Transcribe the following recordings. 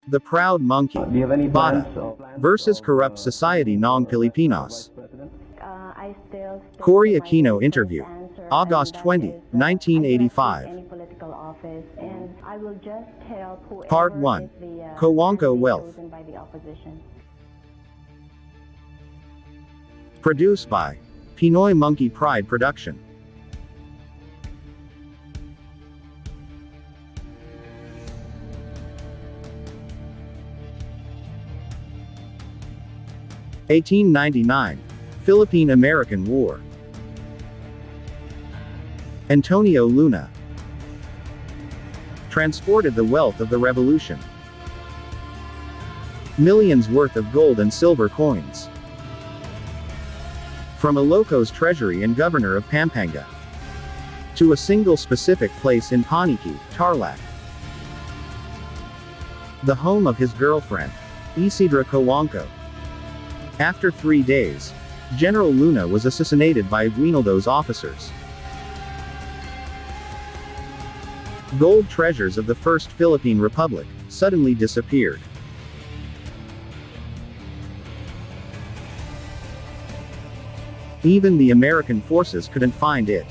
The Proud Monkey, Do you have any plans Bata, versus Corrupt Society ng Pilipinos. I still stick Cory to my Aquino first interview. answer, August and that 20, is, I do not seek 1985. any political office, and I will just help whoever Part 1. is the Cojuangco candidate Wealth. chosen by the opposition. Produced by Pinoy Monkey Pride Production. (1899) Philippine-American War. Antonio Luna transported the wealth of the revolution. Millions worth of gold and silver coins. From Ilocos treasury and governor of Pampanga to a single specific place in Paniki, Tarlac, the home of his girlfriend, Isidra-Cojuangco. After 3 days, General Luna was assassinated by Aguinaldo's officers. Gold treasures of the First Philippine Republic suddenly disappeared. Even the American forces couldn't find it.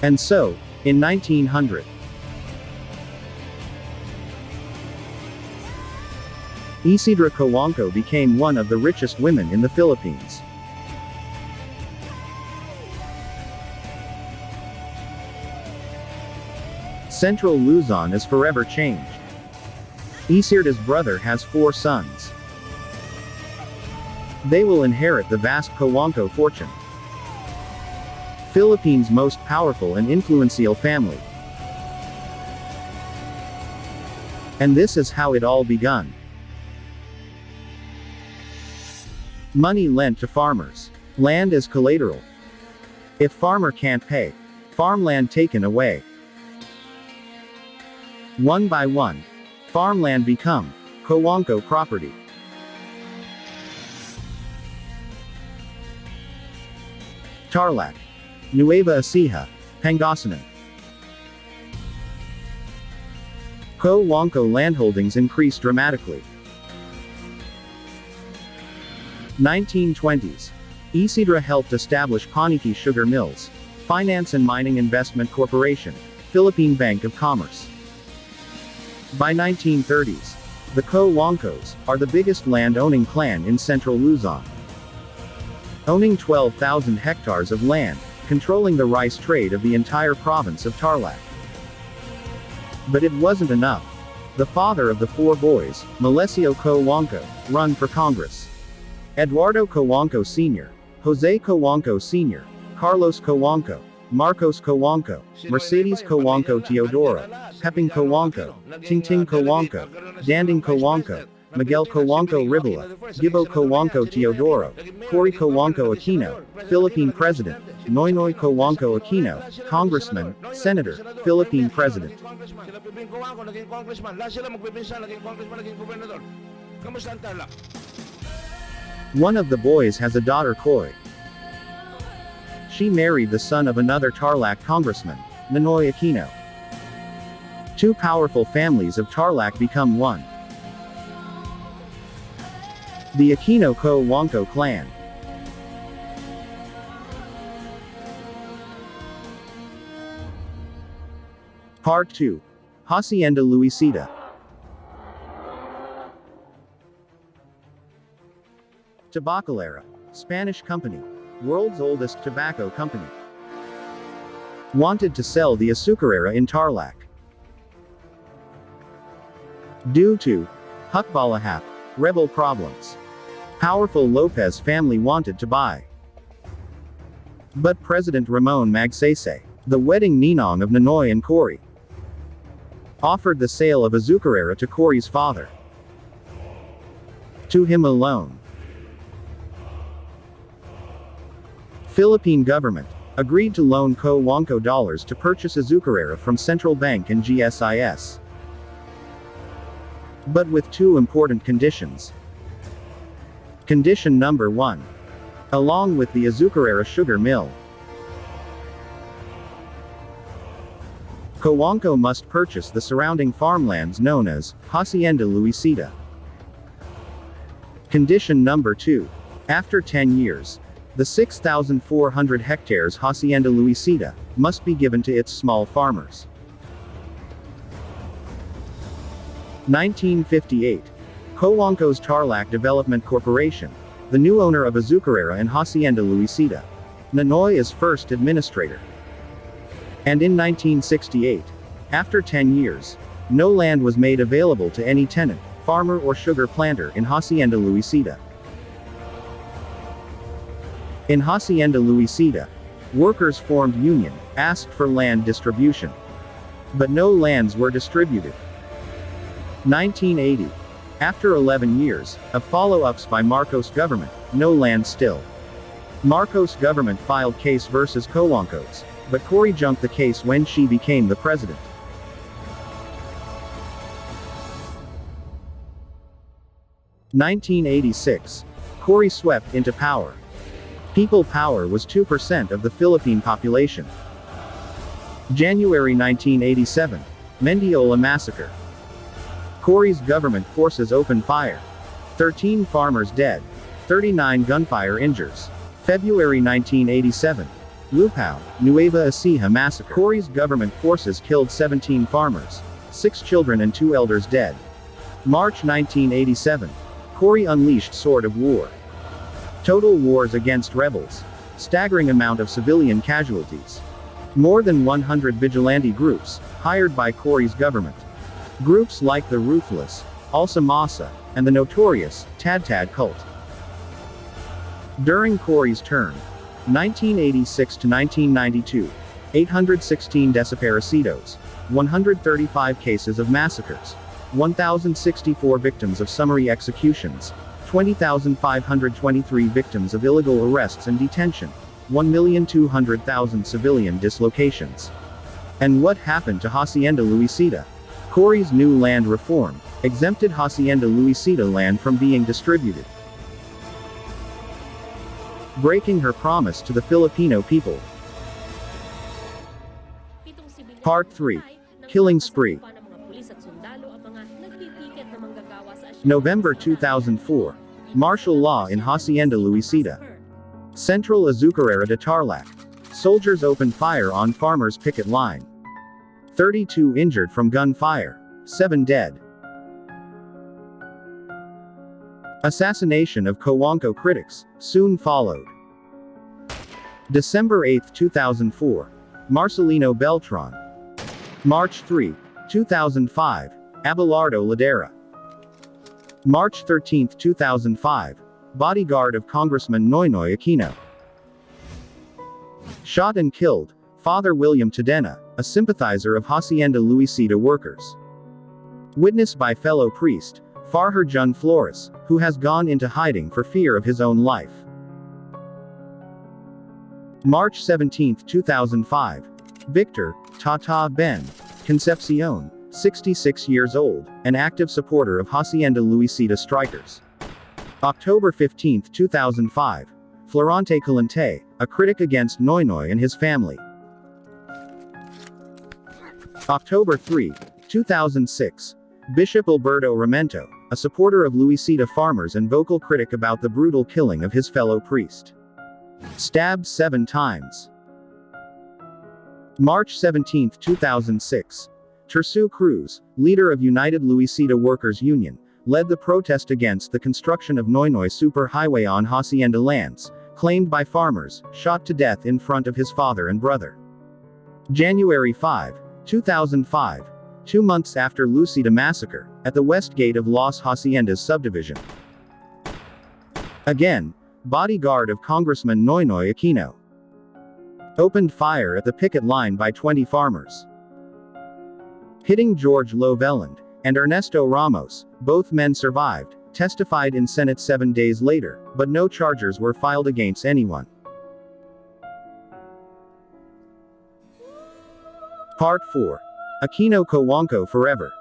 And so, in 1900, Isidra-Cojuangco became one of the richest women in the Philippines. Central Luzon is forever changed. Isidра's brother has 4 sons. They will inherit the vast Cojuangco fortune. Philippines' most powerful and influential family. And this is how it all begun. Money lent to farmers. Land is collateral. If farmer can't pay, farmland taken away. One by one, farmland become Cojuangco property. Tarlac, Nueva Ecija, Pangasinan. Cojuangco landholdings increased dramatically. 1920s. Isidra helped establish Paniki Sugar Mills, Finance and Mining Investment Corporation, Philippine Bank of Commerce. By 1930s, the Cojuangcos are the biggest land-owning clan in central Luzon, owning 12,000 hectares of land, controlling the rice trade of the entire province of Tarlac. But it wasn't enough. The father of the 4 boys, Melesio Cojuangco, run for Congress. Eduardo Cojuangco Sr., Jose Cojuangco Sr., Carlos Cojuangco, Marcos Cojuangco, Mercedes Cojuangco Teodoro, Peping Cojuangco, Tingting Cojuangco, Danding Cojuangco, Miguel Cojuangco Ribala, Gibo Cojuangco Teodoro, Cory Cojuangco Aquino, Philippine President, Noynoy Cojuangco Aquino, Congressman, Senator, Philippine President. One of the boys has a daughter, Coy. She married the son of another Tarlac congressman, Noynoy Aquino. 2 powerful families of Tarlac become one. The Aquino-Cojuangco clan. Part 2. Hacienda Luisita. Tabacalera, Spanish company. World's oldest tobacco company. Wanted to sell the azucarera in Tarlac. Due to Hukbalahap, rebel problems. Powerful Lopez family wanted to buy. But President Ramon Magsaysay, the wedding ninong of Noynoy and Cory, offered the sale of azucarera to Cory's father. To him alone. Philippine government agreed to loan Cojuangco dollars to purchase azucarera from Central Bank and GSIS. But with 2 important conditions. Condition number 1. Along with the azucarera sugar mill, Cojuangco must purchase the surrounding farmlands known as Hacienda Luisita. Condition number 2. After 10 years, the 6,400 hectares Hacienda Luisita must be given to its small farmers. 1958. Cojuangco's Tarlac Development Corporation, the new owner of Azucarera and Hacienda Luisita. Ninoy is first administrator. And in 1968, after 10 years, no land was made available to any tenant, farmer or sugar planter in Hacienda Luisita. In Hacienda Luisita, workers formed union, asked for land distribution. But no lands were distributed. 1980. After 11 years of follow-ups by Marcos government, no land still. Marcos government filed case versus Cojuangco's, but Cory junked the case when she became the president. (1986). Cory swept into power. People power was 2% of the Philippine population. January 1987. Mendiola massacre. Cory's government forces open fire. 13 farmers dead. 39 gunfire injuries. February 1987. Lupao, Nueva Ecija massacre. Cory's government forces killed 17 farmers. 6 children and 2 elders dead. March 1987. Cory unleashed sword of war. Total wars against rebels. Staggering amount of civilian casualties. More than 100 vigilante groups, hired by Cory's government. Groups like the Ruthless, Alsa Masa, and the notorious Tad cult. During Cory's term, 1986 to 1992, 816 desaparecidos, 135 cases of massacres, 1,064 victims of summary executions, 20,523 victims of illegal arrests and detention, 1,200,000 civilian dislocations. And what happened to Hacienda Luisita? Cory's new land reform exempted Hacienda Luisita land from being distributed, breaking her promise to the Filipino people. Part 3. Killing Spree. November 2004. Martial law in Hacienda Luisita. Central Azucarera de Tarlac. Soldiers opened fire on farmers' picket line. 32 injured from gunfire. 7 dead. Assassination of Cojuangco critics soon followed. December 8, 2004. Marcelino Beltran. March 3, 2005. Abelardo Ladera. March 13, 2005. Bodyguard of Congressman Noynoy Aquino. Shot and killed, Father William Tadena, a sympathizer of Hacienda Luisita workers. Witnessed by fellow priest, Farher Jun Flores, who has gone into hiding for fear of his own life. March 17, 2005. Victor Tata Ben Concepcion, 66 years old, an active supporter of Hacienda Luisita strikers. October 15, 2005. Florante Calante, a critic against Noynoy and his family. October 3, 2006. Bishop Alberto Ramento, a supporter of Luisita farmers and vocal critic about the brutal killing of his fellow priest. Stabbed 7 times. March 17, 2006. Tersu Cruz, leader of United Luisita Workers Union, led the protest against the construction of Noynoy Superhighway on Hacienda lands, claimed by farmers, shot to death in front of his father and brother. January 5, 2005. 2 months after Luisita massacre, at the west gate of Las Haciendas subdivision. Again, bodyguard of Congressman Noynoy Aquino. Opened fire at the picket line by 20 farmers. Hitting George Loveland and Ernesto Ramos, both men survived, testified in Senate 7 days later, but no charges were filed against anyone. Part 4. Aquino-Cojuangco forever.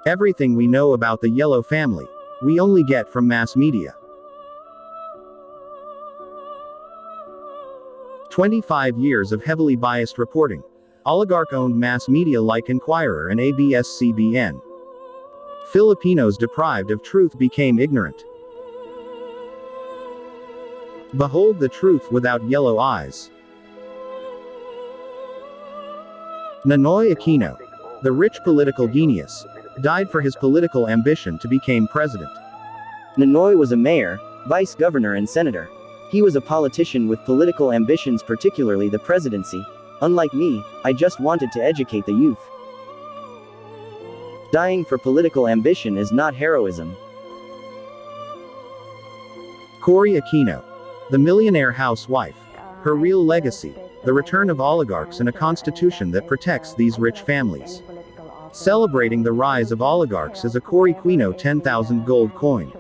Everything we know about the Yellow family, we only get from mass media. 25 years of heavily biased reporting. Oligarch-owned mass media like Inquirer and ABS-CBN. Filipinos deprived of truth became ignorant. Behold the truth without yellow eyes. Ninoy Aquino, the rich political genius, died for his political ambition to become president. Ninoy was a mayor, vice governor and senator. He was a politician with political ambitions, particularly the presidency. Unlike me, I just wanted to educate the youth. Dying for political ambition is not heroism. Cory Aquino, the millionaire housewife. Her real legacy, the return of oligarchs and a constitution that protects these rich families. Celebrating the rise of oligarchs is a Cory Aquino 10,000 gold coin.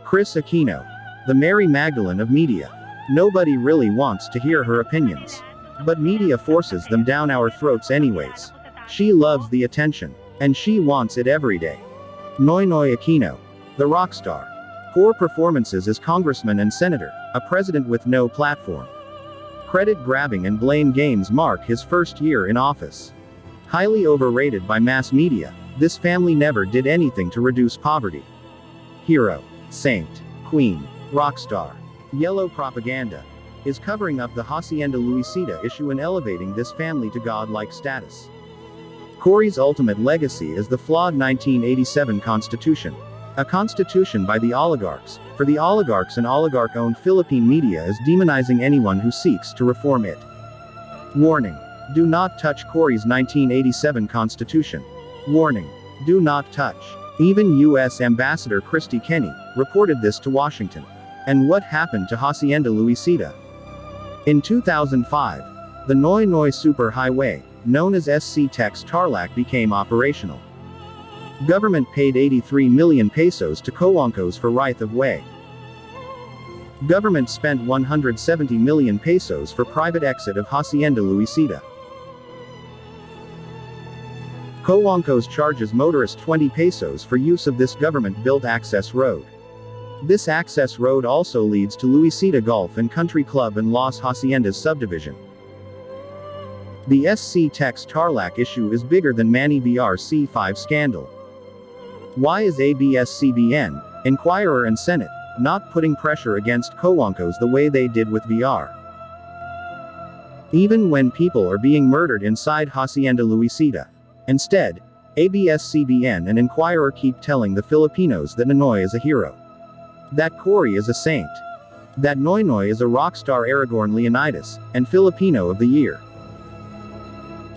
Kris Aquino, the Mary Magdalene of media. Nobody really wants to hear her opinions. But media forces them down our throats anyways. She loves the attention. And she wants it every day. Noynoy Aquino, the rock star. Poor performances as congressman and senator, a president with no platform. Credit grabbing and blame games mark his first year in office. Highly overrated by mass media, this family never did anything to reduce poverty. Hero, saint, queen, rock star. Yellow propaganda is covering up the Hacienda Luisita issue and elevating this family to godlike status. Cory's ultimate legacy is the flawed 1987 Constitution. A constitution by the oligarchs, for the oligarchs, and oligarch-owned Philippine media is demonizing anyone who seeks to reform it. Warning. Do not touch Cory's 1987 Constitution. Warning. Do not touch. Even U.S. Ambassador Christy Kenny reported this to Washington. And what happened to Hacienda Luisita? In 2005, the Noy Noy Superhighway, known as SC Tex Tarlac, became operational. Government paid 83 million pesos to Cojuangcos for right of way. Government spent 170 million pesos for private exit of Hacienda Luisita. Cojuangcos charges motorists 20 pesos for use of this government-built access road. This access road also leads to Luisita Golf and Country Club and Las Haciendas subdivision. The SC Tex Tarlac issue is bigger than Manny VR C5 scandal. Why is ABS-CBN, Inquirer and Senate not putting pressure against Cojuangcos the way they did with VR? Even when people are being murdered inside Hacienda Luisita. Instead, ABS-CBN and Inquirer keep telling the Filipinos that Ninoy is a hero. That Cory is a saint. That Noynoy is a rock star Aragorn Leonidas, and Filipino of the Year.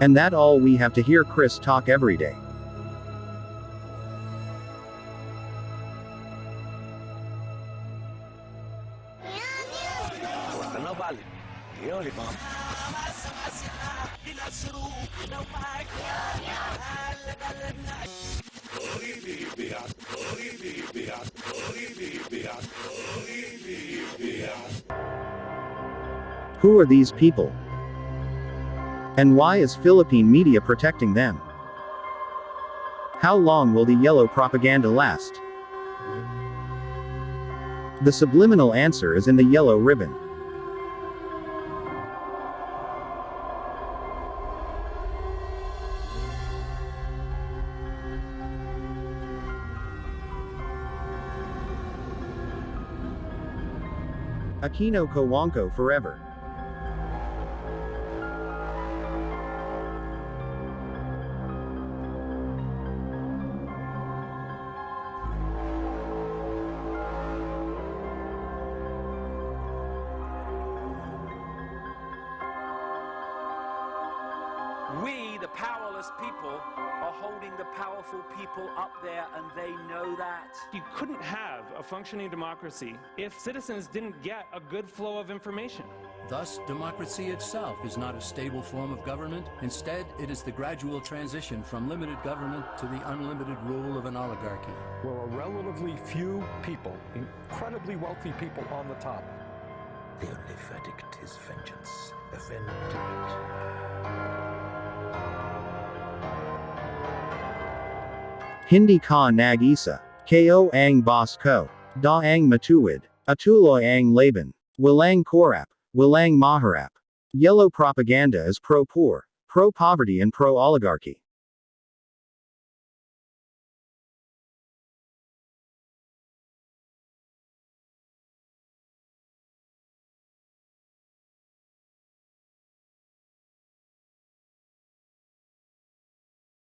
And that all we have to hear Chris talk every day. Who are these people? And why is Philippine media protecting them? How long will the yellow propaganda last? The subliminal answer is in the yellow ribbon. Aquino-Cojuangco forever. We, the powerless people, are holding the powerful people up there, and they know that. You couldn't have a functioning democracy if citizens didn't get a good flow of information. Thus, democracy itself is not a stable form of government. Instead, it is the gradual transition from limited government to the unlimited rule of an oligarchy. Where a relatively few people, incredibly wealthy people on the top. The only verdict is vengeance. A verdict. Hindi ka nag-isa. Ko ang boss ko. Da ang matuwid. Atuloy ang laban. Walang korap, walang maharap. Yellow propaganda is pro-poor, pro-poverty and pro-oligarchy.